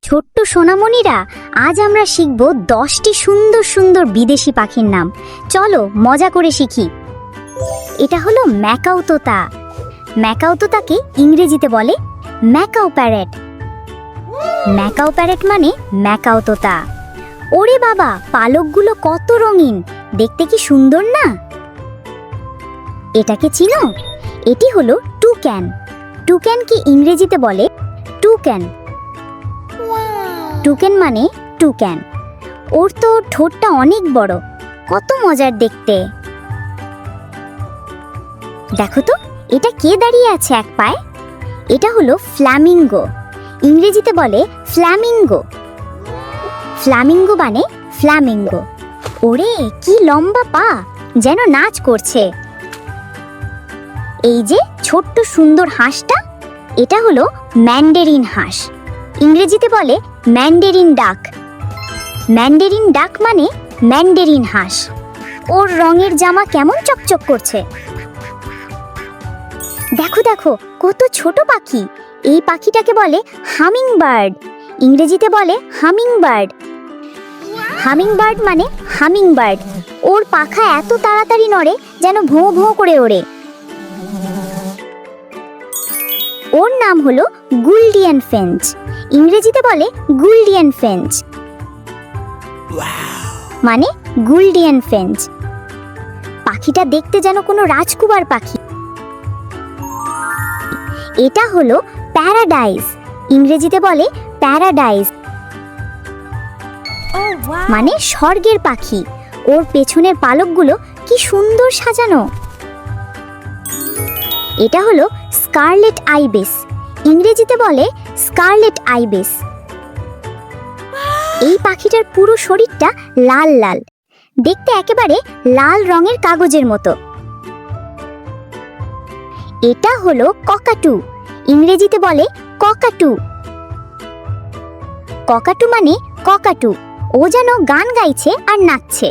ছোট্ট সোনামণিরা, আজ আমরা শিখব 10টি সুন্দর সুন্দর বিদেশি পাখির নাম। চলো মজা করে শিখি। এটা হলো ম্যাকাও তোতা। ম্যাকাও তোতাকে ইংরেজিতে বলে ম্যাকাও প্যারেট। ম্যাকাও প্যারেট মানে ম্যাকাও তোতা। ওরে বাবা, পালকগুলো কত রঙিন, দেখতে কি সুন্দর না? এটাকে চিনো? এটি হলো টুক্যান। টুক্যানকে ইংরেজিতে বলে টুক্যান। টুকেন মানে টুক্যান। ওর তো ঠোঁটটা অনেক বড়, কত মজার দেখতে। দেখো তো, এটা কে দাঁড়িয়ে আছে এক পায়ে? এটা হলো ফ্ল্যামিঙ্গো। ইংরেজিতে বলে ফ্ল্যামিঙ্গো। ফ্ল্যামিঙ্গো মানে ফ্ল্যামিঙ্গো। ওরে কি লম্বা পা, যেন নাচ করছে। এই যে ছোট্ট সুন্দর হাঁসটা, এটা হলো ম্যান্ডারিন হাঁস। ইংরেজিতে বলে ম্যান্ডারিন ডাক। ম্যান্ডারিন ডাক মানে ম্যান্ডারিন হাঁস। ওর রঙের জামা কেমন চকচক করছে। দেখো দেখো, কত ছোট পাখি। এই পাখিটাকে বলে হামিং বার্ড। ইংরেজিতে বলে হামিং বার্ড। হামিং বার্ড মানে হামিং বার্ড। ওর পাখা এত তাড়াতাড়ি নড়ে যেন ভোঁ ভোঁ করে ওড়ে। ওর নাম হলো গুলডিয়ান ফিঞ্চ। ইংরেজিতে বলে গুলডিয়ান ফিঞ্চ মানে গুলডিয়ান ফিঞ্চ। পাখিটা দেখতে যেন কোনো রাজকুমার পাখি। এটা হলো প্যারাডাইস। ইংরেজিতে বলে প্যারাডাইস মানে স্বর্গের পাখি। ওর পেছনের পালকগুলো কি সুন্দর সাজানো। এটা হলো স্কারলেট আইবিস। ইংরেজিতে বলে স্কারলেট আইবিস। এই পাখিটার পুরো শরীরটা লাল লাল, দেখতে একেবারে লাল রঙের কাগজের মতো। এটা হলো ককাটু। ইংরেজিতে বলে ককাটু। ককাটু মানে ককাটু। ও যেন গান গাইছে আর নাচছে।